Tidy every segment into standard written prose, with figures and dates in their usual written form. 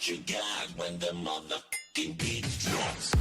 what you got when the motherfucking beat drops.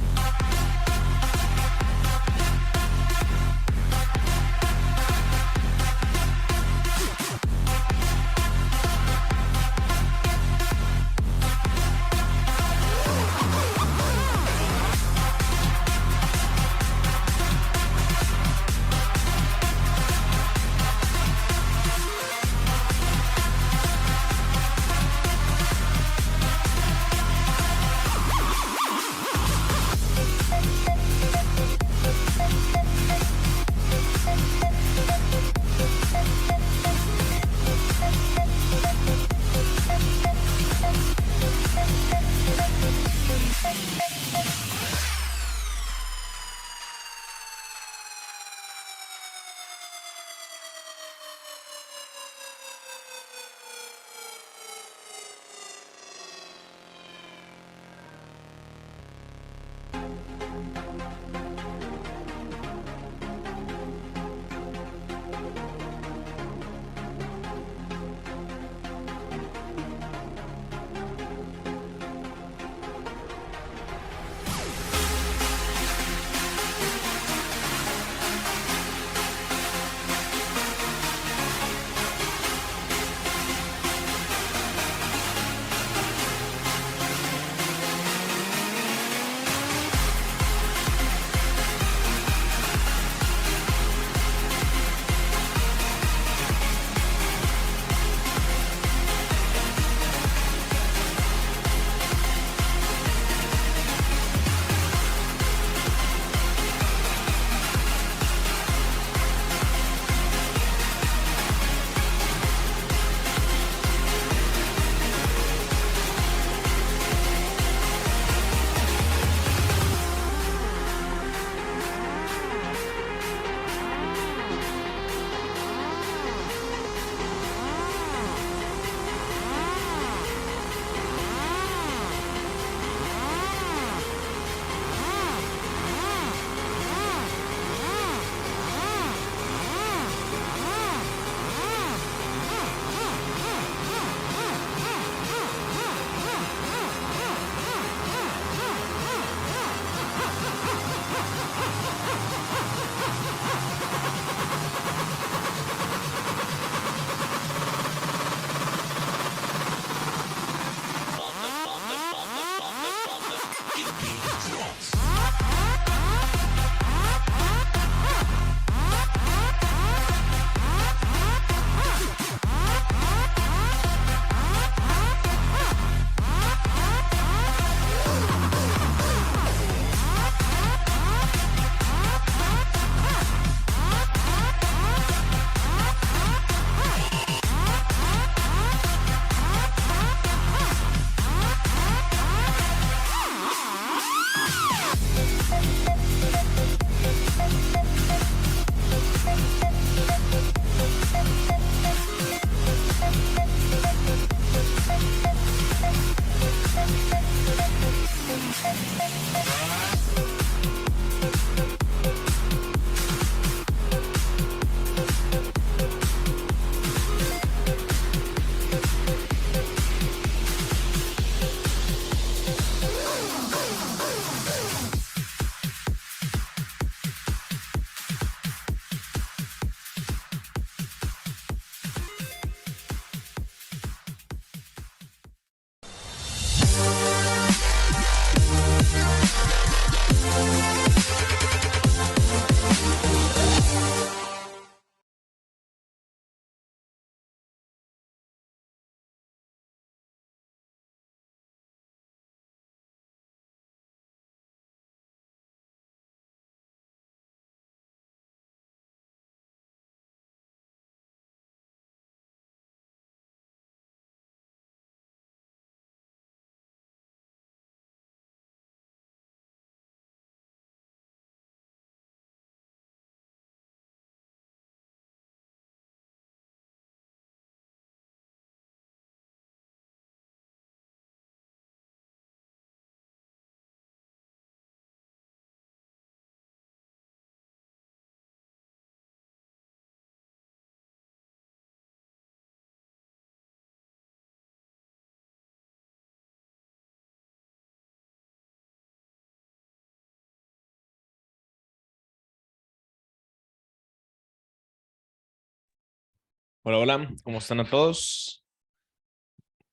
Hola, hola, ¿cómo están a todos?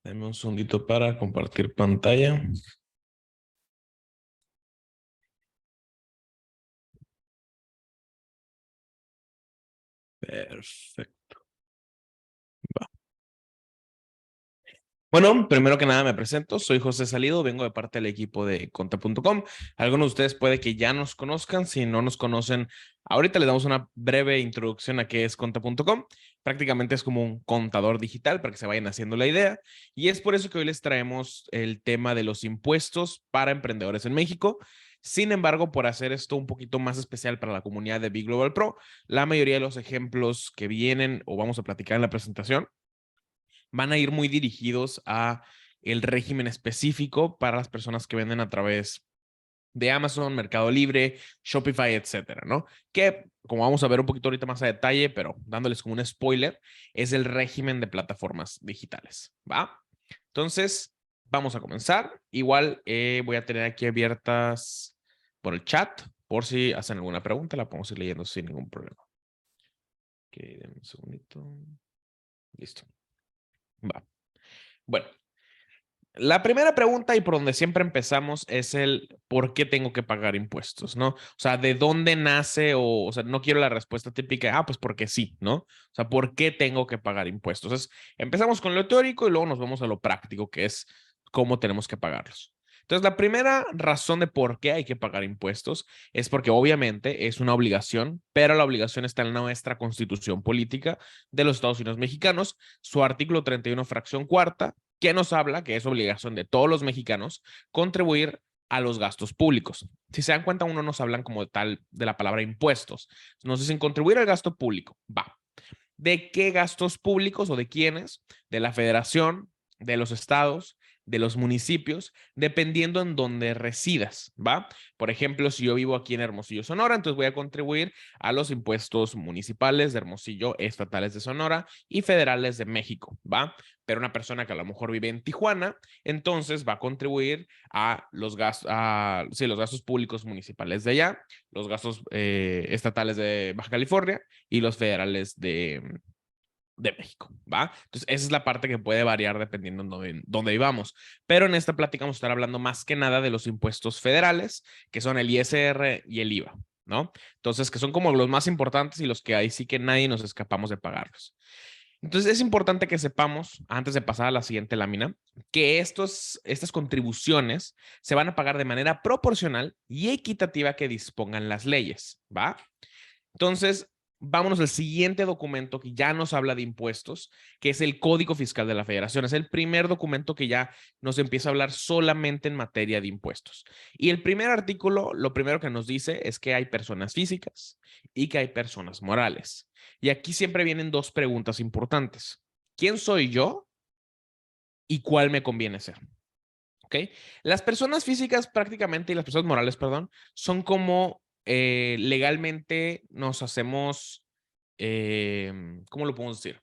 Denme un segundito para compartir pantalla. Perfecto. Bueno, primero que nada me presento, soy José Salido, vengo de parte del equipo de Conta.com. Algunos de ustedes puede que ya nos conozcan, si no nos conocen, ahorita les damos una breve introducción a qué es Conta.com. Prácticamente es como un contador digital para que se vayan haciendo la idea y es por eso que hoy les traemos el tema de los impuestos para emprendedores en México. Sin embargo, por hacer esto un poquito más especial para la comunidad de Big Global Pro, la mayoría de los ejemplos que vienen o vamos a platicar en la presentación van a ir muy dirigidos a el régimen específico para las personas que venden a través de Amazon, Mercado Libre, Shopify, etcétera, ¿no? Que, como vamos a ver un poquito ahorita más a detalle, pero dándoles como un spoiler, es el régimen de plataformas digitales, ¿va? Entonces, vamos a comenzar. Igual voy a tener aquí abiertas por el chat, por si hacen alguna pregunta, la podemos ir leyendo sin ningún problema. Ok, denme un segundito. Listo. Va. Bueno, la primera pregunta y por donde siempre empezamos es el ¿por qué tengo que pagar impuestos? ¿No? O sea, ¿de dónde nace? O sea, no quiero la respuesta típica, pues porque sí, ¿no? O sea, ¿por qué tengo que pagar impuestos? Entonces, empezamos con lo teórico y luego nos vamos a lo práctico, que es cómo tenemos que pagarlos. Entonces, la primera razón de por qué hay que pagar impuestos es porque obviamente es una obligación, pero la obligación está en nuestra constitución política de los Estados Unidos mexicanos, su artículo 31, fracción cuarta, que nos habla que es obligación de todos los mexicanos contribuir a los gastos públicos. Si se dan cuenta, uno nos hablan como tal de la palabra impuestos. Nos dicen contribuir al gasto público. Va. ¿De qué gastos públicos o de quiénes? De la federación, de los estados, de los municipios, dependiendo en dónde residas, ¿va? Por ejemplo, si yo vivo aquí en Hermosillo, Sonora, entonces voy a contribuir a los impuestos municipales de Hermosillo, estatales de Sonora y federales de México, ¿va? Pero una persona que a lo mejor vive en Tijuana, entonces va a contribuir a los gastos, sí, los gastos públicos municipales de allá, los gastos estatales de Baja California y los federales de México, ¿va? Entonces, esa es la parte que puede variar dependiendo en dónde vivamos. Pero en esta plática vamos a estar hablando más que nada de los impuestos federales, que son el ISR y el IVA, ¿no? Entonces, que son como los más importantes y los que ahí sí que nadie nos escapamos de pagarlos. Entonces, es importante que sepamos, antes de pasar a la siguiente lámina, que estas contribuciones se van a pagar de manera proporcional y equitativa que dispongan las leyes, ¿va? Entonces, vámonos al siguiente documento que ya nos habla de impuestos, que es el Código Fiscal de la Federación. Es el primer documento que ya nos empieza a hablar solamente en materia de impuestos. Y el primer artículo, lo primero que nos dice es que hay personas físicas y que hay personas morales. Y aquí siempre vienen dos preguntas importantes. ¿Quién soy yo y cuál me conviene ser? ¿Ok? Las personas físicas prácticamente y las personas morales, perdón, son como legalmente nos hacemos, ¿cómo lo podemos decir?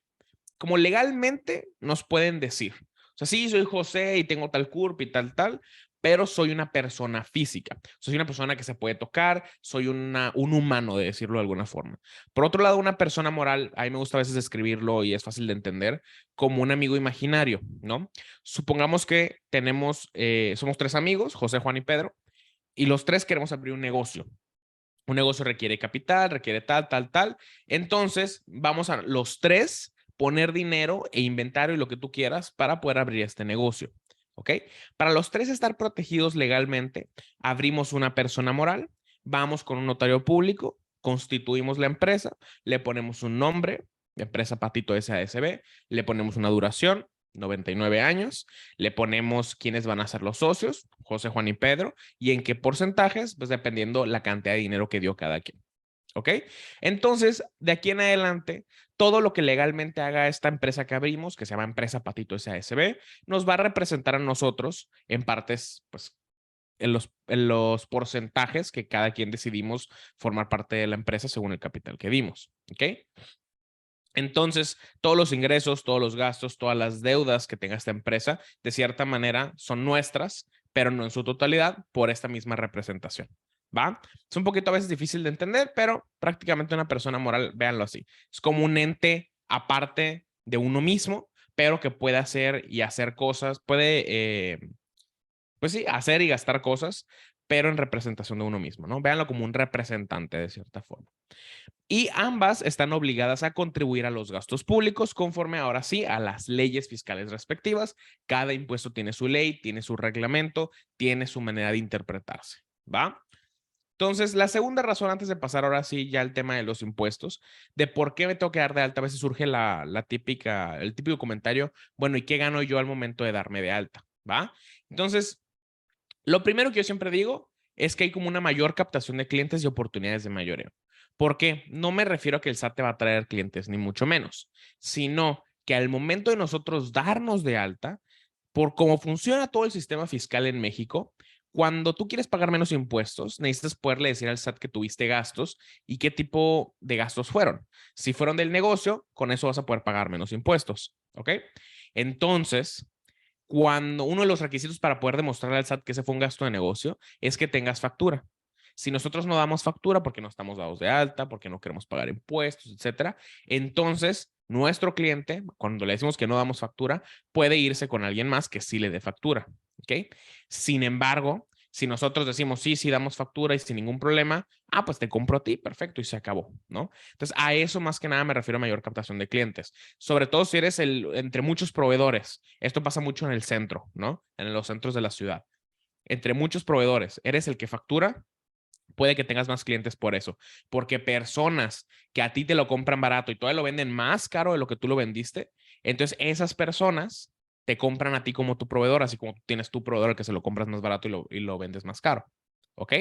Como legalmente nos pueden decir, o sea, sí, soy José y tengo tal CURP y tal, pero soy una persona física. Soy una persona que se puede tocar, soy un humano, de decirlo de alguna forma. Por otro lado, una persona moral, a mí me gusta a veces describirlo y es fácil de entender, como un amigo imaginario, ¿no? Supongamos que somos tres amigos, José, Juan y Pedro, y los tres queremos abrir un negocio. Un negocio requiere capital, requiere tal. Entonces, vamos a los tres poner dinero e inventario y lo que tú quieras para poder abrir este negocio. ¿Ok? Para los tres estar protegidos legalmente, abrimos una persona moral, vamos con un notario público, constituimos la empresa, le ponemos un nombre, empresa Patito SASB, le ponemos una duración, 99 años, le ponemos quiénes van a ser los socios, José, Juan y Pedro, y en qué porcentajes, pues dependiendo la cantidad de dinero que dio cada quien. ¿Ok? Entonces, de aquí en adelante, todo lo que legalmente haga esta empresa que abrimos, que se llama Empresa Patito SASB, nos va a representar a nosotros en partes, pues, en los porcentajes que cada quien decidimos formar parte de la empresa según el capital que dimos. ¿Ok? Entonces, todos los ingresos, todos los gastos, todas las deudas que tenga esta empresa, de cierta manera, son nuestras, pero no en su totalidad, por esta misma representación. ¿Va? Es un poquito a veces difícil de entender, pero prácticamente una persona moral, véanlo así, es como un ente aparte de uno mismo, pero que puede hacer y hacer cosas, puede, pues sí, hacer y gastar cosas, pero en representación de uno mismo, ¿no? Véanlo como un representante de cierta forma. Y ambas están obligadas a contribuir a los gastos públicos conforme ahora sí a las leyes fiscales respectivas. Cada impuesto tiene su ley, tiene su reglamento, tiene su manera de interpretarse, ¿va? Entonces, la segunda razón, antes de pasar ahora sí ya al tema de los impuestos, de por qué me tengo que dar de alta, a veces surge el típico comentario, bueno, ¿y qué gano yo al momento de darme de alta? ¿Va? Entonces, lo primero que yo siempre digo es que hay como una mayor captación de clientes y oportunidades de mayoreo. ¿Por qué? No me refiero a que el SAT te va a traer clientes, ni mucho menos, sino que al momento de nosotros darnos de alta, por cómo funciona todo el sistema fiscal en México, cuando tú quieres pagar menos impuestos, necesitas poderle decir al SAT que tuviste gastos y qué tipo de gastos fueron. Si fueron del negocio, con eso vas a poder pagar menos impuestos, ¿ok? Entonces, cuando uno de los requisitos para poder demostrarle al SAT que ese fue un gasto de negocio es que tengas factura. Si nosotros no damos factura porque no estamos dados de alta, porque no queremos pagar impuestos, etcétera, entonces nuestro cliente, cuando le decimos que no damos factura, puede irse con alguien más que sí le dé factura. ¿Ok? Sin embargo, si nosotros decimos sí, sí damos factura y sin ningún problema, pues te compro a ti, perfecto, y se acabó, ¿no? Entonces, a eso más que nada me refiero a mayor captación de clientes. Sobre todo si eres entre muchos proveedores. Esto pasa mucho en el centro, ¿no? En los centros de la ciudad. Entre muchos proveedores, eres el que factura, puede que tengas más clientes por eso. Porque personas que a ti te lo compran barato y todavía lo venden más caro de lo que tú lo vendiste, entonces esas personas te compran a ti como tu proveedor, así como tú tienes tu proveedor al que se lo compras más barato y lo vendes más caro. ¿Ok?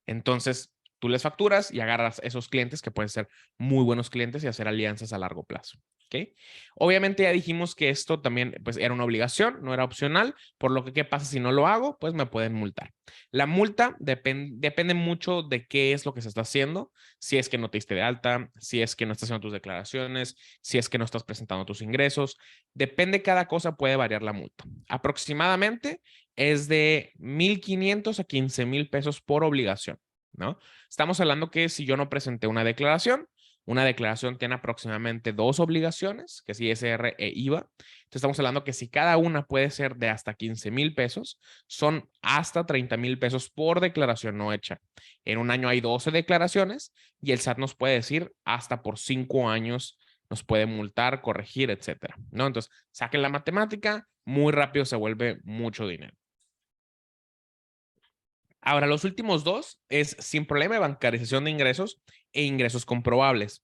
Entonces, tú les facturas y agarras esos clientes que pueden ser muy buenos clientes y hacer alianzas a largo plazo. ¿Ok? Obviamente ya dijimos que esto también pues, era una obligación, no era opcional, por lo que ¿qué pasa si no lo hago? Pues me pueden multar. La multa depende mucho de qué es lo que se está haciendo, si es que no te diste de alta, si es que no estás haciendo tus declaraciones, si es que no estás presentando tus ingresos. Depende cada cosa, puede variar la multa. Aproximadamente es de 1,500 a 15,000 pesos por obligación, ¿no? Estamos hablando que si yo no presenté una declaración tiene aproximadamente dos obligaciones, que es ISR e IVA. Entonces estamos hablando que si cada una puede ser de hasta 15,000 pesos, son hasta 30,000 pesos por declaración no hecha. En un año hay 12 declaraciones y el SAT nos puede decir hasta por 5 años nos puede multar, corregir, etcétera, ¿no? Entonces, saquen la matemática, muy rápido se vuelve mucho dinero. Ahora, los últimos dos es sin problema de bancarización de ingresos e ingresos comprobables.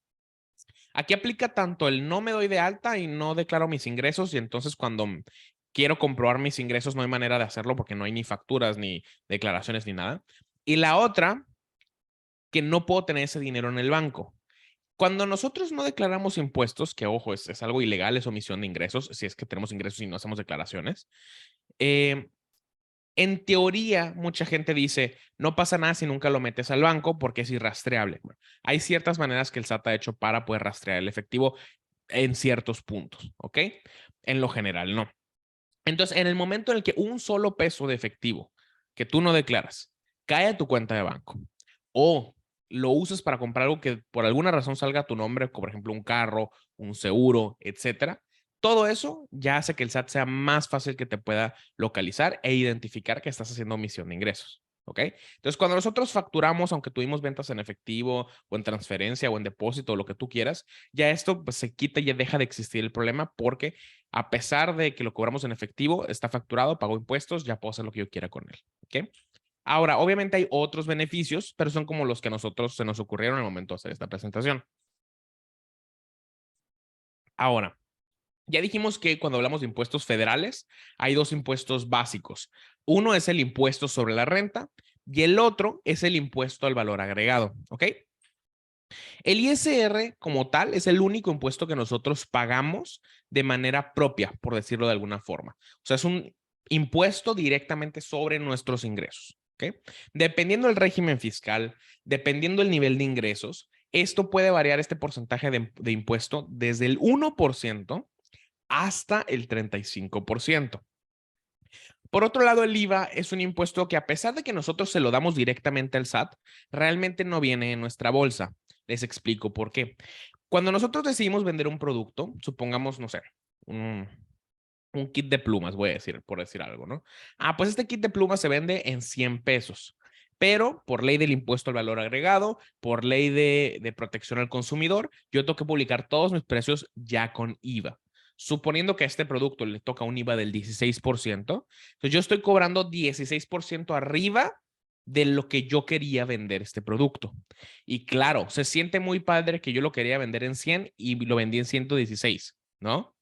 Aquí aplica tanto el no me doy de alta y no declaro mis ingresos y entonces cuando quiero comprobar mis ingresos no hay manera de hacerlo porque no hay ni facturas, ni declaraciones, ni nada. Y la otra, que no puedo tener ese dinero en el banco. Cuando nosotros no declaramos impuestos, que ojo, es algo ilegal, es omisión de ingresos, si es que tenemos ingresos y no hacemos declaraciones, en teoría, mucha gente dice, no pasa nada si nunca lo metes al banco porque es irrastreable. Bueno, hay ciertas maneras que el SAT ha hecho para poder rastrear el efectivo en ciertos puntos, ¿ok? En lo general, no. Entonces, en el momento en el que un solo peso de efectivo que tú no declaras cae a tu cuenta de banco o lo usas para comprar algo que por alguna razón salga a tu nombre, como por ejemplo un carro, un seguro, etcétera, todo eso ya hace que el SAT sea más fácil que te pueda localizar e identificar que estás haciendo omisión de ingresos. ¿Ok? Entonces, cuando nosotros facturamos, aunque tuvimos ventas en efectivo o en transferencia o en depósito o lo que tú quieras, ya esto pues, se quita y ya deja de existir el problema porque a pesar de que lo cobramos en efectivo, está facturado, pago impuestos, ya puedo hacer lo que yo quiera con él. ¿Ok? Ahora, obviamente hay otros beneficios, pero son como los que a nosotros se nos ocurrieron en el momento de hacer esta presentación. Ahora, ya dijimos que cuando hablamos de impuestos federales, hay dos impuestos básicos. Uno es el impuesto sobre la renta y el otro es el impuesto al valor agregado. ¿Ok? El ISR como tal es el único impuesto que nosotros pagamos de manera propia, por decirlo de alguna forma. O sea, es un impuesto directamente sobre nuestros ingresos. ¿Ok? Dependiendo del régimen fiscal, dependiendo del nivel de ingresos, esto puede variar este porcentaje de impuesto desde el 1% hasta el 35%. Por otro lado, el IVA es un impuesto que a pesar de que nosotros se lo damos directamente al SAT, realmente no viene en nuestra bolsa. Les explico por qué. Cuando nosotros decidimos vender un producto, supongamos, no sé, un, un kit de plumas, voy a decir, por decir algo, ¿no? Ah, pues este kit de plumas se vende en 100 pesos, pero por ley del impuesto al valor agregado, por ley de protección al consumidor, yo tengo que publicar todos mis precios ya con IVA. Suponiendo que a este producto le toca un IVA del 16%, entonces yo estoy cobrando 16% arriba de lo que yo quería vender este producto. Y claro, se siente muy padre que yo lo quería vender en 100 y lo vendí en 116, ¿no?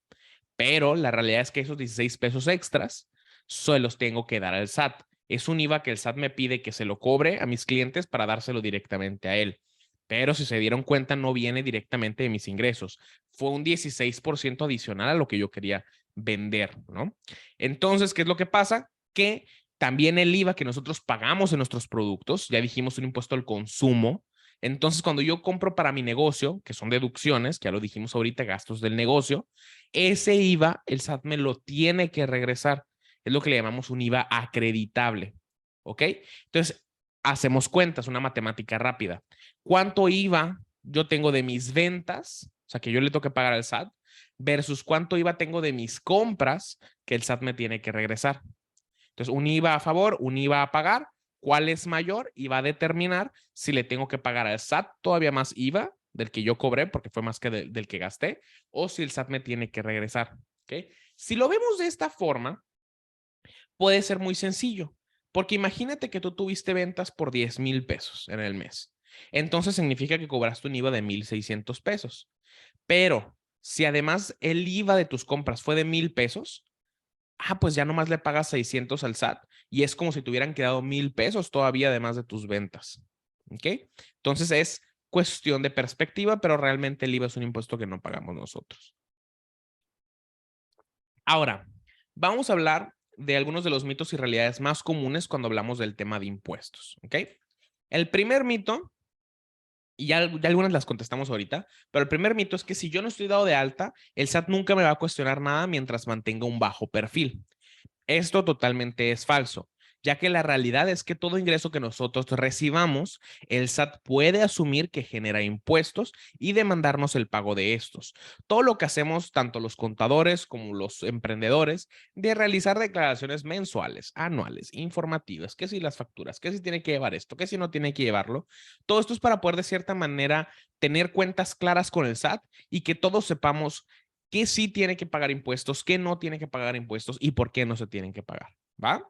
Pero la realidad es que esos 16 pesos extras solo los tengo que dar al SAT. Es un IVA que el SAT me pide que se lo cobre a mis clientes para dárselo directamente a él. Pero si se dieron cuenta, no viene directamente de mis ingresos. Fue un 16% adicional a lo que yo quería vender, ¿no? Entonces, ¿qué es lo que pasa? Que también el IVA que nosotros pagamos en nuestros productos, ya dijimos un impuesto al consumo. Entonces, cuando yo compro para mi negocio, que son deducciones, que ya lo dijimos ahorita, gastos del negocio, ese IVA, el SAT me lo tiene que regresar. Es lo que le llamamos un IVA acreditable. ¿Ok? Entonces, hacemos cuentas, una matemática rápida. ¿Cuánto IVA yo tengo de mis ventas? O sea, que yo le tengo que pagar al SAT, versus cuánto IVA tengo de mis compras que el SAT me tiene que regresar. Entonces, un IVA a favor, un IVA a pagar. ¿Cuál es mayor? Y va a determinar si le tengo que pagar al SAT todavía más IVA del que yo cobré, porque fue más que del que gasté, o si el SAT me tiene que regresar. ¿Okay? Si lo vemos de esta forma, puede ser muy sencillo, porque imagínate que tú tuviste ventas por 10,000 pesos en el mes. Entonces significa que cobraste un IVA de 1,600 pesos. Pero si además el IVA de tus compras fue de 1,000 pesos, pues ya nomás le pagas 600 al SAT y es como si te hubieran quedado 1,000 pesos todavía además de tus ventas. ¿Ok? Entonces es cuestión de perspectiva, pero realmente el IVA es un impuesto que no pagamos nosotros. Ahora, vamos a hablar de algunos de los mitos y realidades más comunes cuando hablamos del tema de impuestos. ¿Ok? El primer mito, y ya algunas las contestamos ahorita, pero el primer mito es que si yo no estoy dado de alta, el SAT nunca me va a cuestionar nada mientras mantenga un bajo perfil. Esto totalmente es falso, ya que la realidad es que todo ingreso que nosotros recibamos, el SAT puede asumir que genera impuestos y demandarnos el pago de estos. Todo lo que hacemos, tanto los contadores como los emprendedores, de realizar declaraciones mensuales, anuales, informativas, que si las facturas, que si tiene que llevar esto, que si no tiene que llevarlo, todo esto es para poder de cierta manera tener cuentas claras con el SAT y que todos sepamos qué sí tiene que pagar impuestos, qué no tiene que pagar impuestos y por qué no se tienen que pagar, ¿va?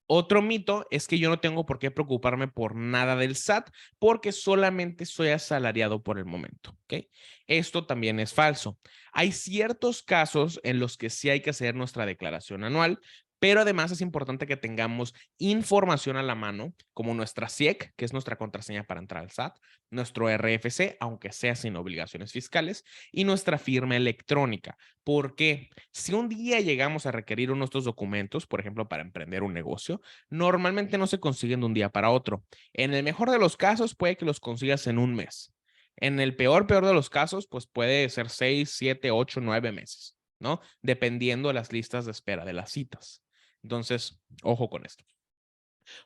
Otro mito es que yo no tengo por qué preocuparme por nada del SAT porque solamente soy asalariado por el momento, ¿ok? Esto también es falso. Hay ciertos casos en los que sí hay que hacer nuestra declaración anual, pero además es importante que tengamos información a la mano, como nuestra CIEC, que es nuestra contraseña para entrar al SAT, nuestro RFC, aunque sea sin obligaciones fiscales, y nuestra firma electrónica. ¿Por qué? Si un día llegamos a requerir uno de estos documentos, por ejemplo, para emprender un negocio, normalmente no se consiguen de un día para otro. En el mejor de los casos, puede que los consigas en un mes. En el peor de los casos, pues puede ser 6, 7, 8, 9 meses, ¿no? Dependiendo de las listas de espera de las citas. Entonces, ojo con esto.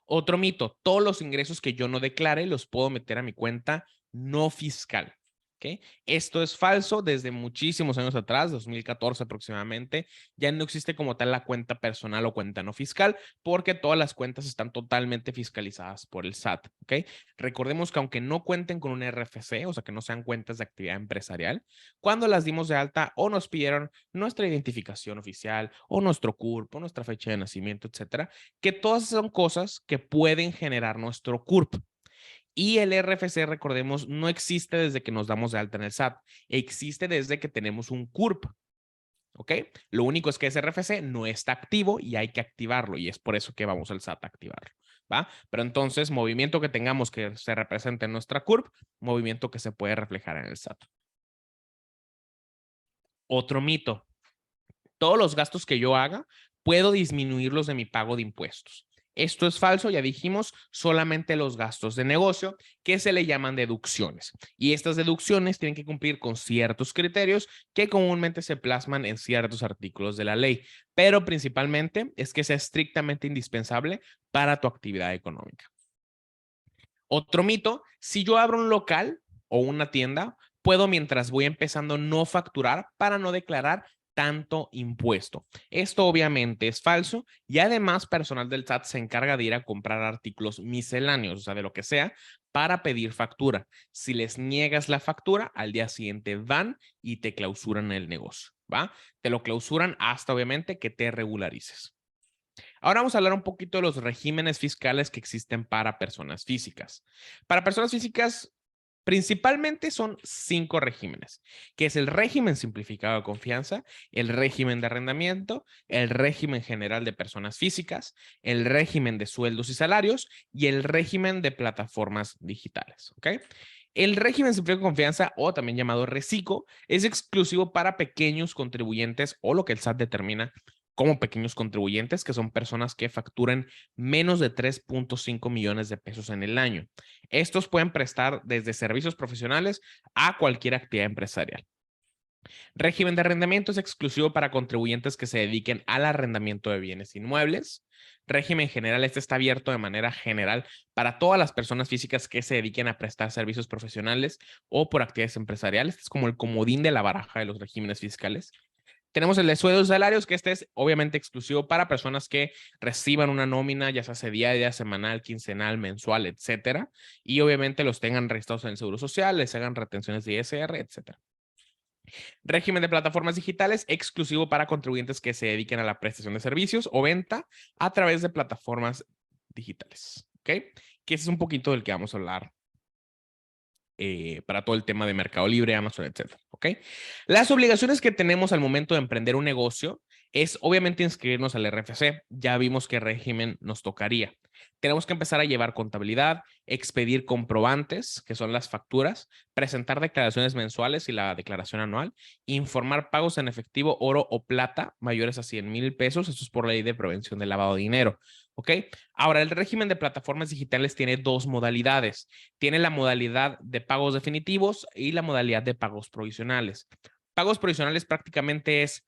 Otro mito, todos los ingresos que yo no declare los puedo meter a mi cuenta no fiscal. ¿Okay? Esto es falso desde muchísimos años atrás, 2014 aproximadamente. Ya no existe como tal la cuenta personal o cuenta no fiscal porque todas las cuentas están totalmente fiscalizadas por el SAT. ¿Okay? Recordemos que aunque no cuenten con un RFC, o sea que no sean cuentas de actividad empresarial, cuando las dimos de alta o nos pidieron nuestra identificación oficial o nuestro CURP o nuestra fecha de nacimiento, etcétera, que todas son cosas que pueden generar nuestro CURP. Y el RFC, recordemos, no existe desde que nos damos de alta en el SAT. Existe desde que tenemos un CURP. ¿Ok? Lo único es que ese RFC no está activo y hay que activarlo. Y es por eso que vamos al SAT a activarlo. ¿Va? Pero entonces, movimiento que tengamos que se represente en nuestra CURP, movimiento que se puede reflejar en el SAT. Otro mito. Todos los gastos que yo haga, puedo disminuirlos de mi pago de impuestos. Esto es falso, ya dijimos, solamente los gastos de negocio que se le llaman deducciones. Y estas deducciones tienen que cumplir con ciertos criterios que comúnmente se plasman en ciertos artículos de la ley, pero principalmente es que sea estrictamente indispensable para tu actividad económica. Otro mito, si yo abro un local o una tienda, puedo mientras voy empezando no facturar para no declarar tanto impuesto. Esto obviamente es falso y además personal del SAT se encarga de ir a comprar artículos misceláneos, o sea, de lo que sea, para pedir factura. Si les niegas la factura, al día siguiente van y te clausuran el negocio, ¿va? Te lo clausuran hasta obviamente que te regularices. Ahora vamos a hablar un poquito de los regímenes fiscales que existen para personas físicas. Para personas físicas, principalmente son 5 regímenes, que es el régimen simplificado de confianza, el régimen de arrendamiento, el régimen general de personas físicas, el régimen de sueldos y salarios y el régimen de plataformas digitales. ¿Ok? El régimen simplificado de confianza, o también llamado RECICO, es exclusivo para pequeños contribuyentes o lo que el SAT determina como pequeños contribuyentes, que son personas que facturan menos de 3.5 millones de pesos en el año. Estos pueden prestar desde servicios profesionales a cualquier actividad empresarial. Régimen de arrendamiento es exclusivo para contribuyentes que se dediquen al arrendamiento de bienes inmuebles. Régimen general, este está abierto de manera general para todas las personas físicas que se dediquen a prestar servicios profesionales o por actividades empresariales. Este es como el comodín de la baraja de los regímenes fiscales. Tenemos el de sueldos y salarios, que este es obviamente exclusivo para personas que reciban una nómina, ya sea diaria, semanal, quincenal, mensual, etcétera. Y obviamente los tengan registrados en el Seguro Social, les hagan retenciones de ISR, etcétera. Régimen de plataformas digitales exclusivo para contribuyentes que se dediquen a la prestación de servicios o venta a través de plataformas digitales. ¿Ok? Que ese es un poquito del que vamos a hablar para todo el tema de Mercado Libre, Amazon, etcétera. ¿Ok? Las obligaciones que tenemos al momento de emprender un negocio es obviamente inscribirnos al RFC. Ya vimos qué régimen nos tocaría. Tenemos que empezar a llevar contabilidad, expedir comprobantes, que son las facturas, presentar declaraciones mensuales y la declaración anual, informar pagos en efectivo, oro o plata mayores a 100,000 pesos. Esto es por ley de prevención del lavado de dinero. ¿Ok? Ahora, el régimen de plataformas digitales tiene dos modalidades. Tiene la modalidad de pagos definitivos y la modalidad de pagos provisionales. Pagos provisionales prácticamente es,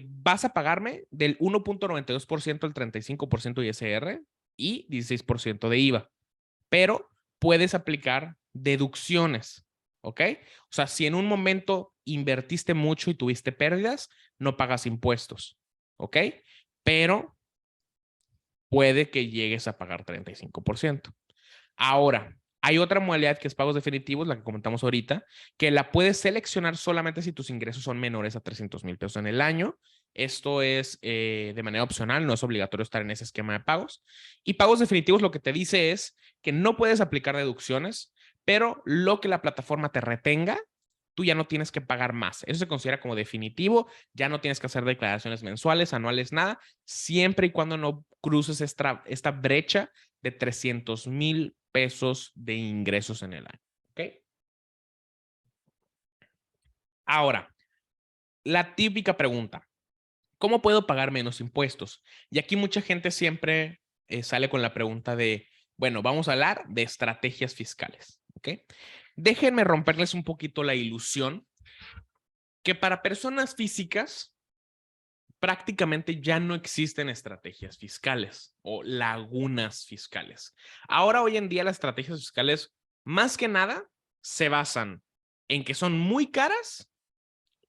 vas a pagarme del 1.92% al 35% ISR y 16% de IVA, pero puedes aplicar deducciones, ¿ok? O sea, si en un momento invertiste mucho y tuviste pérdidas, no pagas impuestos, ¿ok? Pero puede que llegues a pagar 35%. Ahora, hay otra modalidad que es pagos definitivos, la que comentamos ahorita, que la puedes seleccionar solamente si tus ingresos son menores a 300,000 pesos en el año. Esto es de manera opcional, no es obligatorio estar en ese esquema de pagos. Y pagos definitivos lo que te dice es que no puedes aplicar deducciones, pero lo que la plataforma te retenga, tú ya no tienes que pagar más. Eso se considera como definitivo, ya no tienes que hacer declaraciones mensuales, anuales, nada, siempre y cuando no cruces esta brecha de 300,000 pesos de ingresos en el año. ¿Ok? Ahora, la típica pregunta, ¿cómo puedo pagar menos impuestos? Y aquí mucha gente siempre sale con la pregunta de, bueno, vamos a hablar de estrategias fiscales. ¿Ok? Déjenme romperles un poquito la ilusión que para personas físicas prácticamente ya no existen estrategias fiscales o lagunas fiscales. Ahora, hoy en día, las estrategias fiscales, más que nada, se basan en que son muy caras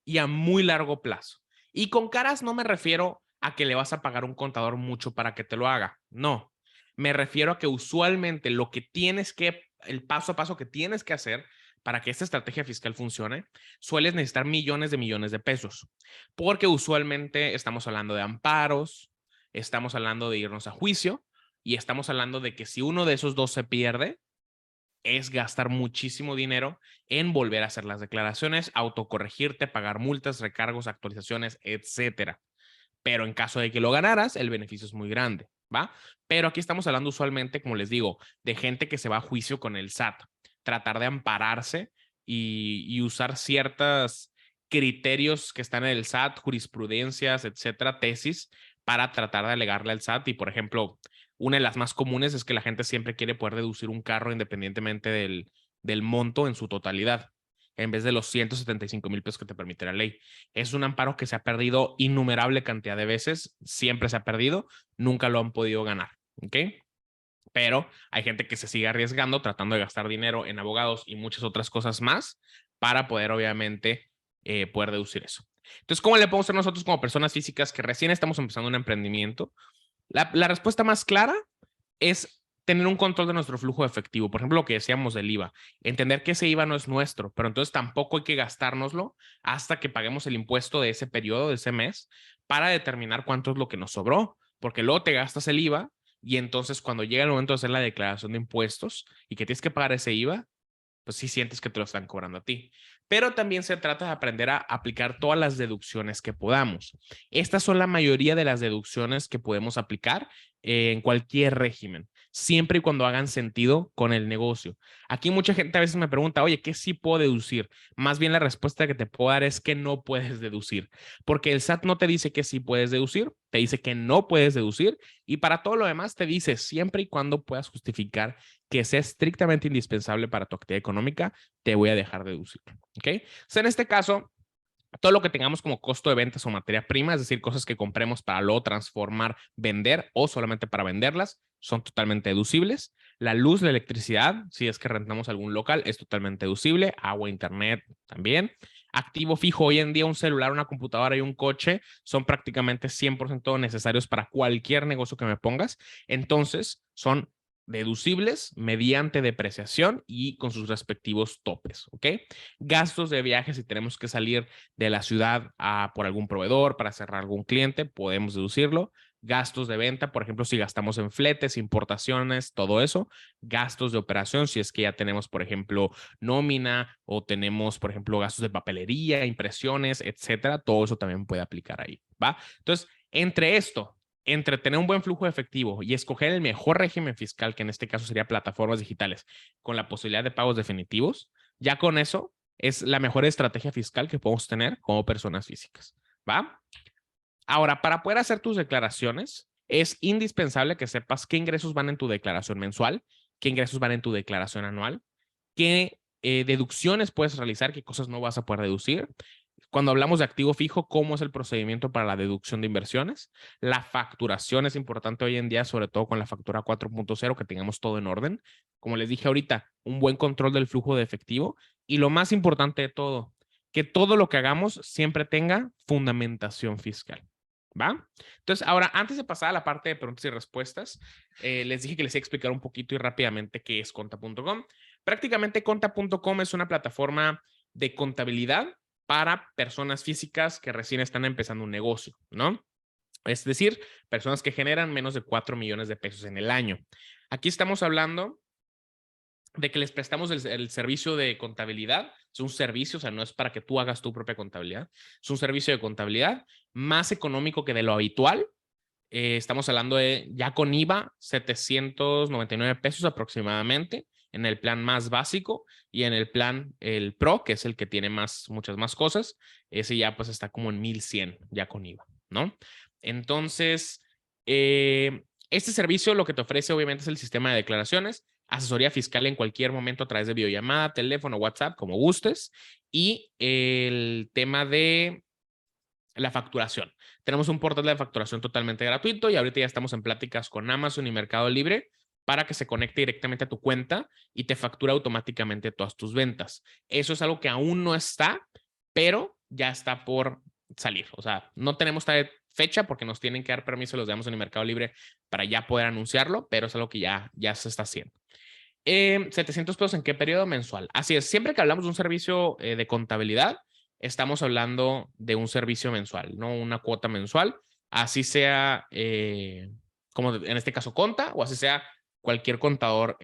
y a muy largo plazo. Y con caras no me refiero a que le vas a pagar un contador mucho para que te lo haga. No, me refiero a que usualmente lo que tienes que, el paso a paso que tienes que hacer para que esta estrategia fiscal funcione, sueles necesitar millones de pesos, porque usualmente estamos hablando de amparos, estamos hablando de irnos a juicio y estamos hablando de que si uno de esos dos se pierde, es gastar muchísimo dinero en volver a hacer las declaraciones, autocorregirte, pagar multas, recargos, actualizaciones, etcétera. Pero en caso de que lo ganaras, el beneficio es muy grande, ¿va? Pero aquí estamos hablando usualmente, como les digo, de gente que se va a juicio con el SAT, tratar de ampararse y usar ciertos criterios que están en el SAT, jurisprudencias, etcétera, tesis, para tratar de alegarle al SAT. Y, por ejemplo, una de las más comunes es que la gente siempre quiere poder deducir un carro independientemente del monto en su totalidad, en vez de los 175,000 pesos que te permite la ley. Es un amparo que se ha perdido innumerable cantidad de veces, siempre se ha perdido, nunca lo han podido ganar. ¿Ok? Pero hay gente que se sigue arriesgando, tratando de gastar dinero en abogados y muchas otras cosas más para poder, obviamente, poder deducir eso. Entonces, ¿cómo le podemos hacer nosotros como personas físicas que recién estamos empezando un emprendimiento? La respuesta más clara es tener un control de nuestro flujo de efectivo. Por ejemplo, lo que decíamos del IVA. Entender que ese IVA no es nuestro, pero entonces tampoco hay que gastárnoslo hasta que paguemos el impuesto de ese periodo, de ese mes, para determinar cuánto es lo que nos sobró. Porque luego te gastas el IVA y entonces cuando llega el momento de hacer la declaración de impuestos y que tienes que pagar ese IVA, pues sí sientes que te lo están cobrando a ti. Pero también se trata de aprender a aplicar todas las deducciones que podamos. Estas son la mayoría de las deducciones que podemos aplicar en cualquier régimen, siempre y cuando hagan sentido con el negocio. Aquí mucha gente a veces me pregunta, oye, ¿qué sí puedo deducir? Más bien la respuesta que te puedo dar es que no puedes deducir, porque el SAT no te dice que sí puedes deducir, te dice que no puedes deducir y para todo lo demás te dice siempre y cuando puedas justificar que sea estrictamente indispensable para tu actividad económica, te voy a dejar deducir. ¿Ok? O sea, en este caso, todo lo que tengamos como costo de ventas o materia prima, es decir, cosas que compremos para luego transformar, vender o solamente para venderlas, son totalmente deducibles. La luz, la electricidad, si es que rentamos algún local, es totalmente deducible. Agua, internet también. Activo fijo, hoy en día un celular, una computadora y un coche son prácticamente 100% necesarios para cualquier negocio que me pongas. Entonces, son deducibles mediante depreciación y con sus respectivos topes, ¿ok? Gastos de viaje, si tenemos que salir de la ciudad por algún proveedor para cerrar algún cliente, podemos deducirlo. Gastos de venta, por ejemplo, si gastamos en fletes, importaciones, todo eso. Gastos de operación, si es que ya tenemos, por ejemplo, nómina o tenemos, por ejemplo, gastos de papelería, impresiones, etcétera. Todo eso también puede aplicar ahí, ¿va? Entonces, entre tener un buen flujo de efectivo y escoger el mejor régimen fiscal, que en este caso sería plataformas digitales, con la posibilidad de pagos definitivos, ya con eso es la mejor estrategia fiscal que podemos tener como personas físicas, ¿va? Ahora, para poder hacer tus declaraciones, es indispensable que sepas qué ingresos van en tu declaración mensual, qué ingresos van en tu declaración anual, qué deducciones puedes realizar, qué cosas no vas a poder deducir. Cuando hablamos de activo fijo, ¿cómo es el procedimiento para la deducción de inversiones? La facturación es importante hoy en día, sobre todo con la factura 4.0, que tengamos todo en orden. Como les dije ahorita, un buen control del flujo de efectivo. Y lo más importante de todo, que todo lo que hagamos siempre tenga fundamentación fiscal. ¿Va? Entonces, ahora, antes de pasar a la parte de preguntas y respuestas, les dije que les iba a explicar un poquito y rápidamente qué es Conta.com. Prácticamente Conta.com es una plataforma de contabilidad para personas físicas que recién están empezando un negocio, ¿no? Es decir, personas que generan menos de 4 millones de pesos en el año. Aquí estamos hablando de que les prestamos el servicio de contabilidad. Es un servicio, o sea, no es para que tú hagas tu propia contabilidad. Es un servicio de contabilidad más económico que de lo habitual. Estamos hablando de, ya con IVA, 799 pesos aproximadamente en el plan más básico y en el plan, el Pro, que es el que tiene muchas más cosas, ese ya pues está como en 1100 ya con IVA, ¿no? Entonces, este servicio lo que te ofrece obviamente es el sistema de declaraciones, asesoría fiscal en cualquier momento a través de videollamada, teléfono, WhatsApp, como gustes, y el tema de la facturación. Tenemos un portal de facturación totalmente gratuito y ahorita ya estamos en pláticas con Amazon y Mercado Libre para que se conecte directamente a tu cuenta y te factura automáticamente todas tus ventas. Eso es algo que aún no está, pero ya está por salir. O sea, no tenemos tal fecha porque nos tienen que dar permiso los de Amazon y Mercado Libre para ya poder anunciarlo, pero es algo que ya se está haciendo. 700 pesos en qué periodo mensual. Así es, siempre que hablamos de un servicio de contabilidad, estamos hablando de un servicio mensual, no una cuota mensual, así sea como en este caso Conta o así sea cualquier contador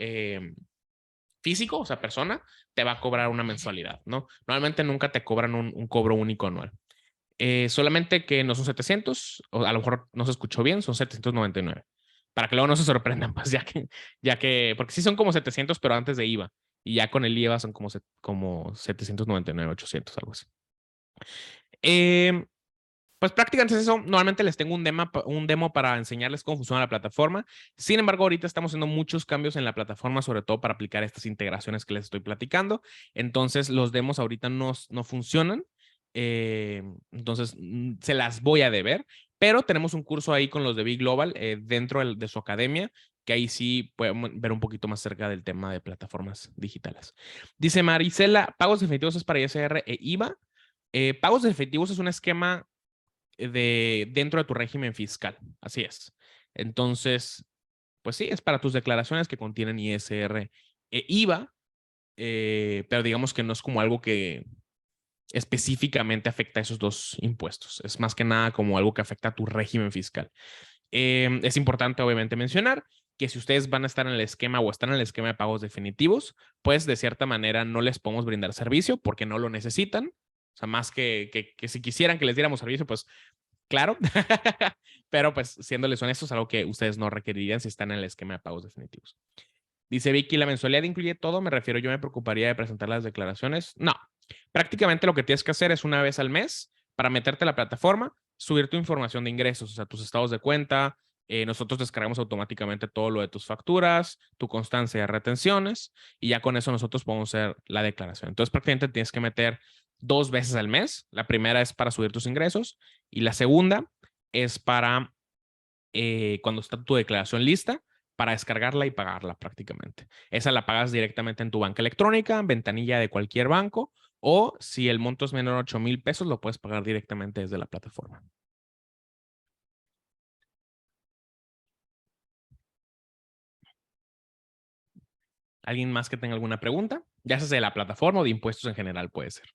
físico, o sea, persona, te va a cobrar una mensualidad, ¿no? Normalmente nunca te cobran un cobro único anual. Solamente que no son 700, o a lo mejor no se escuchó bien, son 799. Para que luego no se sorprendan, pues porque sí son como 700, pero antes de IVA. Y ya con el IVA son como 799, 800, algo así. Pues prácticamente es eso. Normalmente les tengo un demo para enseñarles cómo funciona la plataforma. Sin embargo, ahorita estamos haciendo muchos cambios en la plataforma, sobre todo para aplicar estas integraciones que les estoy platicando. Entonces, los demos ahorita no funcionan. Entonces, se las voy a deber. Pero tenemos un curso ahí con los de Big Global dentro de su academia que ahí sí podemos ver un poquito más cerca del tema de plataformas digitales. Dice Marisela, pagos efectivos es para ISR e IVA. Pagos efectivos es un esquema dentro de tu régimen fiscal. Así es. Entonces, pues sí, es para tus declaraciones que contienen ISR e IVA, pero digamos que no es como algo que específicamente afecta a esos dos impuestos. Es más que nada como algo que afecta a tu régimen fiscal. Es importante, obviamente, mencionar que si ustedes van a estar en el esquema o están en el esquema de pagos definitivos, pues de cierta manera no les podemos brindar servicio porque no lo necesitan. O sea, más que si quisieran que les diéramos servicio, pues claro. Pero pues siéndoles honestos, algo que ustedes no requerirían si están en el esquema de pagos definitivos. Dice Vicky, ¿la mensualidad incluye todo? Me refiero, yo me preocuparía de presentar las declaraciones. No, prácticamente lo que tienes que hacer es una vez al mes para meterte a la plataforma, subir tu información de ingresos, o sea, tus estados de cuenta. Nosotros descargamos automáticamente todo lo de tus facturas, tu constancia de retenciones y ya con eso nosotros podemos hacer la declaración. Entonces prácticamente tienes que meter 2 veces al mes. La primera es para subir tus ingresos y la segunda es para cuando está tu declaración lista para descargarla y pagarla prácticamente. Esa la pagas directamente en tu banca electrónica, ventanilla de cualquier banco, o si el monto es menor a 8,000 pesos, lo puedes pagar directamente desde la plataforma. ¿Alguien más que tenga alguna pregunta? Ya sea de la plataforma o de impuestos en general puede ser.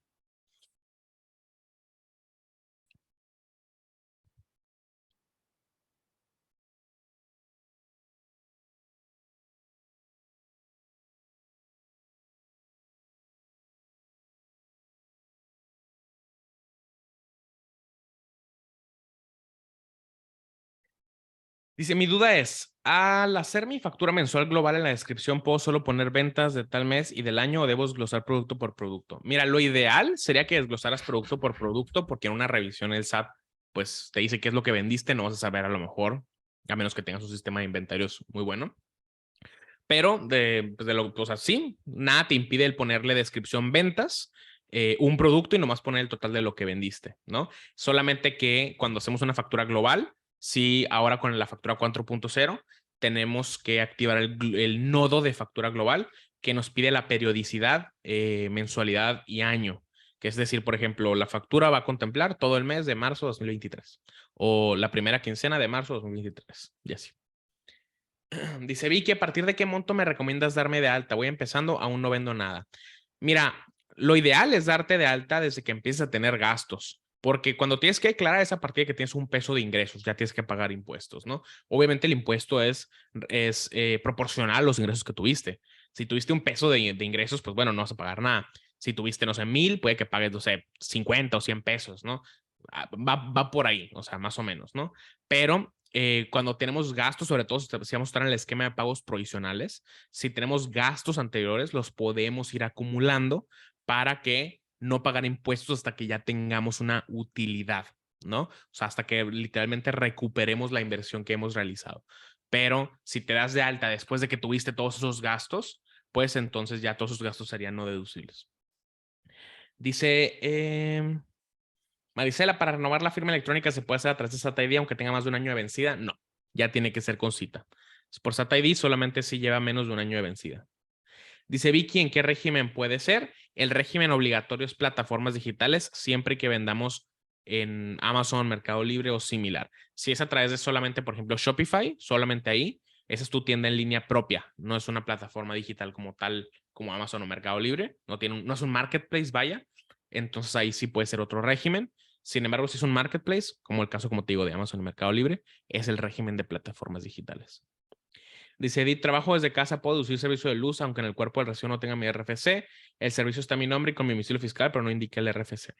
Dice, mi duda es, al hacer mi factura mensual global en la descripción, ¿puedo solo poner ventas de tal mes y del año o debo desglosar producto por producto? Mira, lo ideal sería que desglosaras producto por producto porque en una revisión el SAT pues te dice qué es lo que vendiste, no vas a saber a lo mejor, a menos que tengas un sistema de inventarios muy bueno. Pero o sea, sí, nada te impide el ponerle descripción ventas, un producto y nomás poner el total de lo que vendiste, ¿no? Solamente que cuando hacemos una factura global, sí, ahora con la factura 4.0, tenemos que activar el nodo de factura global que nos pide la periodicidad, mensualidad y año. Que es decir, por ejemplo, la factura va a contemplar todo el mes de marzo de 2023 o la primera quincena de marzo de 2023 y así. Dice Vicky, ¿a partir de qué monto me recomiendas darme de alta? Voy empezando, aún no vendo nada. Mira, lo ideal es darte de alta desde que empieces a tener gastos, porque cuando tienes que declarar es a partir de que tienes un peso de ingresos, ya tienes que pagar impuestos, ¿no? Obviamente el impuesto es proporcional a los ingresos que tuviste. Si tuviste un peso de ingresos, pues bueno, no vas a pagar nada. Si tuviste, no sé, 1,000, puede que pagues, no sé, 50 o 100 pesos, ¿no? Va por ahí, o sea, más o menos, ¿no? Pero cuando tenemos gastos, sobre todo si vamos a estar en el esquema de pagos provisionales, si tenemos gastos anteriores, los podemos ir acumulando para que no pagar impuestos hasta que ya tengamos una utilidad, ¿no? O sea, hasta que literalmente recuperemos la inversión que hemos realizado. Pero si te das de alta después de que tuviste todos esos gastos, pues entonces ya todos esos gastos serían no deducibles. Dice, Marisela, para renovar la firma electrónica se puede hacer a través de SAT ID aunque tenga más de un año de vencida. No, ya tiene que ser con cita. Por SAT ID solamente si lleva menos de un año de vencida. Dice Vicky, ¿en qué régimen puede ser? El régimen obligatorio es plataformas digitales siempre que vendamos en Amazon, Mercado Libre o similar. Si es a través de solamente, por ejemplo, Shopify, solamente ahí, esa es tu tienda en línea propia. No es una plataforma digital como tal, como Amazon o Mercado Libre. No es un marketplace, vaya. Entonces ahí sí puede ser otro régimen. Sin embargo, si es un marketplace, como el caso, como te digo, de Amazon y Mercado Libre, es el régimen de plataformas digitales. Dice Edith, trabajo desde casa, puedo deducir servicio de luz, aunque en el cuerpo del recibo no tenga mi RFC. El servicio está a mi nombre y con mi domicilio fiscal, pero no indica el RFC.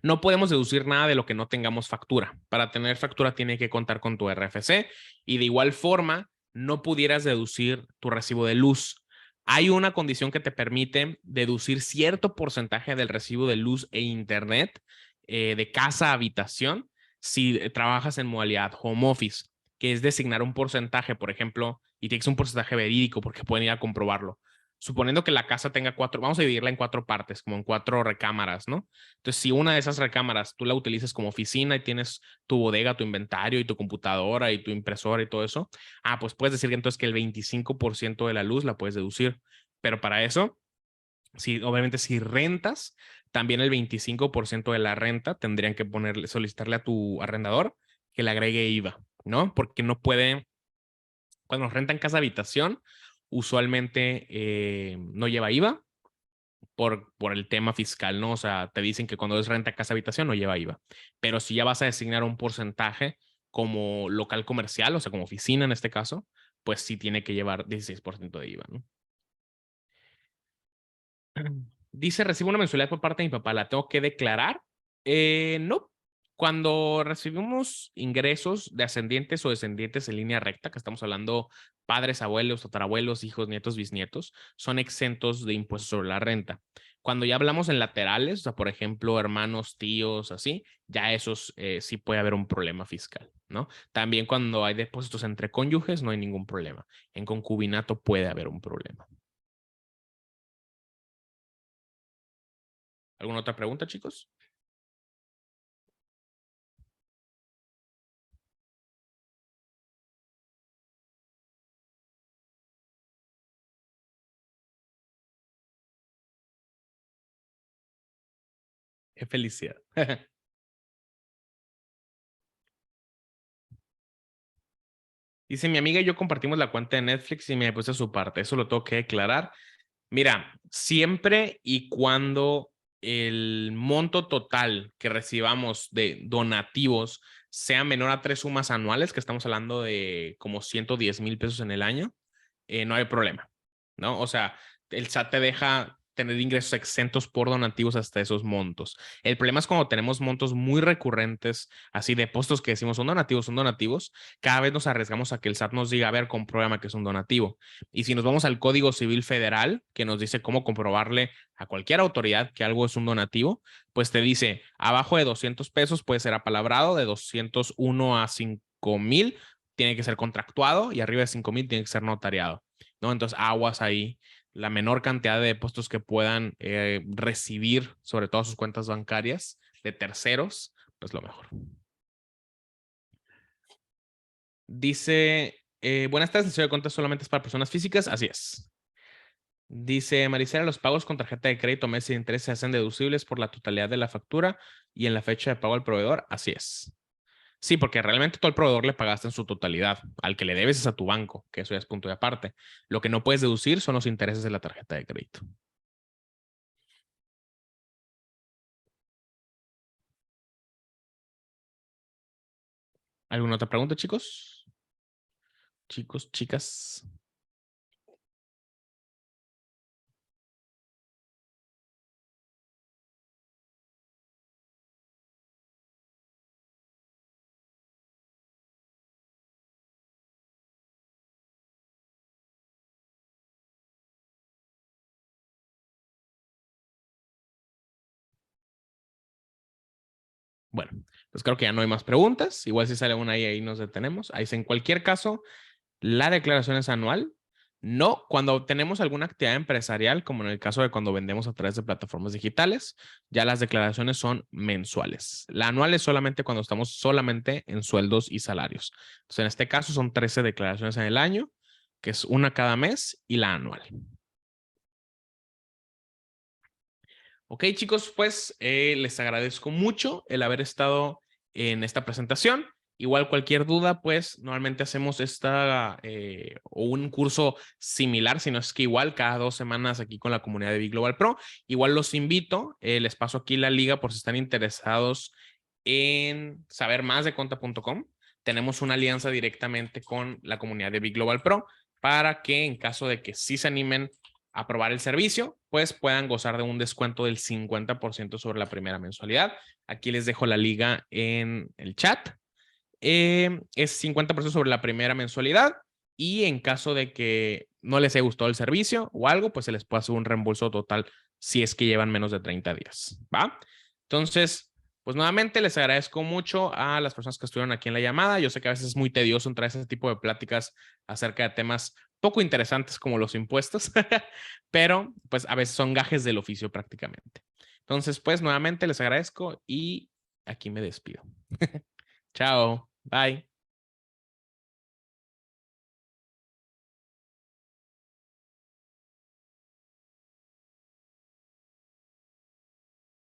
No podemos deducir nada de lo que no tengamos factura. Para tener factura tiene que contar con tu RFC y de igual forma no pudieras deducir tu recibo de luz. Hay una condición que te permite deducir cierto porcentaje del recibo de luz e internet de casa a habitación si trabajas en modalidad home office, que es designar un porcentaje, por ejemplo, y tienes un porcentaje verídico porque pueden ir a comprobarlo. suponiendo que la casa tenga 4, vamos a dividirla en 4 partes, como en 4 recámaras, ¿no? Entonces, si una de esas recámaras tú la utilizas como oficina y tienes tu bodega, tu inventario y tu computadora y tu impresora y todo eso, pues puedes decir que entonces que el 25% de la luz la puedes deducir. Pero para eso, obviamente si rentas, también el 25% de la renta tendrían que solicitarle a tu arrendador que le agregue IVA, ¿no? Porque no puede, cuando nos rentan casa habitación, usualmente no lleva IVA por el tema fiscal, ¿no? O sea, te dicen que cuando es renta casa habitación no lleva IVA. Pero si ya vas a designar un porcentaje como local comercial, o sea, como oficina en este caso, pues sí tiene que llevar 16% de IVA, ¿no? Dice, recibo una mensualidad por parte de mi papá, ¿la tengo que declarar? No. Cuando recibimos ingresos de ascendientes o descendientes en línea recta, que estamos hablando padres, abuelos, tatarabuelos, hijos, nietos, bisnietos, son exentos de impuestos sobre la renta. Cuando ya hablamos en laterales, o sea, por ejemplo, hermanos, tíos, así, ya esos sí puede haber un problema fiscal, ¿no? También cuando hay depósitos entre cónyuges no hay ningún problema. En concubinato puede haber un problema. ¿Alguna otra pregunta, chicos? Qué felicidad. Dice, mi amiga y yo compartimos la cuenta de Netflix y me puse a su parte. Eso lo tengo que declarar. Mira, siempre y cuando el monto total que recibamos de donativos sea menor a 3 sumas anuales, que estamos hablando de como 110,000 pesos en el año, no hay problema, ¿no? O sea, el SAT te deja tener ingresos exentos por donativos hasta esos montos. El problema es cuando tenemos montos muy recurrentes, así de postos que decimos son donativos, cada vez nos arriesgamos a que el SAT nos diga, a ver, compruébame que es un donativo. Y si nos vamos al Código Civil Federal, que nos dice cómo comprobarle a cualquier autoridad que algo es un donativo, pues te dice, abajo de 200 pesos puede ser apalabrado, de 201 a 5,000 tiene que ser contractuado y arriba de 5,000 tiene que ser notariado, ¿no? Entonces, aguas ahí. La menor cantidad de depósitos que puedan recibir, sobre todo sus cuentas bancarias de terceros, pues lo mejor. Dice, buenas tardes, el servicio de cuentas solamente es para personas físicas. Así es. Dice Maricela, los pagos con tarjeta de crédito, meses de interés se hacen deducibles por la totalidad de la factura y en la fecha de pago al proveedor. Así es. Sí, porque realmente tú al proveedor le pagaste en su totalidad. Al que le debes es a tu banco, que eso ya es punto de aparte. Lo que no puedes deducir son los intereses de la tarjeta de crédito. ¿Alguna otra pregunta, chicos? Chicos, chicas. Bueno, pues creo que ya no hay más preguntas. Igual si sale una ahí nos detenemos. Ahí en cualquier caso, la declaración es anual. No, cuando tenemos alguna actividad empresarial, como en el caso de cuando vendemos a través de plataformas digitales, ya las declaraciones son mensuales. La anual es solamente cuando estamos solamente en sueldos y salarios. Entonces, en este caso son 13 declaraciones en el año, que es una cada mes, y la anual. Ok, chicos, pues les agradezco mucho el haber estado en esta presentación. Igual cualquier duda, pues normalmente hacemos o un curso similar, si no es que igual, cada 2 semanas aquí con la comunidad de Big Global Pro. Igual los invito, les paso aquí la liga por si están interesados en saber más de Conta.com. Tenemos una alianza directamente con la comunidad de Big Global Pro para que en caso de que sí se animen a probar el servicio, pues puedan gozar de un descuento del 50% sobre la primera mensualidad. Aquí les dejo la liga en el chat. Es 50% sobre la primera mensualidad y en caso de que no les haya gustado el servicio o algo, pues se les puede hacer un reembolso total si es que llevan menos de 30 días, ¿va? Entonces, pues nuevamente les agradezco mucho a las personas que estuvieron aquí en la llamada. Yo sé que a veces es muy tedioso entrar a ese tipo de pláticas acerca de temas poco interesantes como los impuestos, pero pues a veces son gajes del oficio prácticamente. Entonces, pues nuevamente les agradezco y aquí me despido. Chao, bye.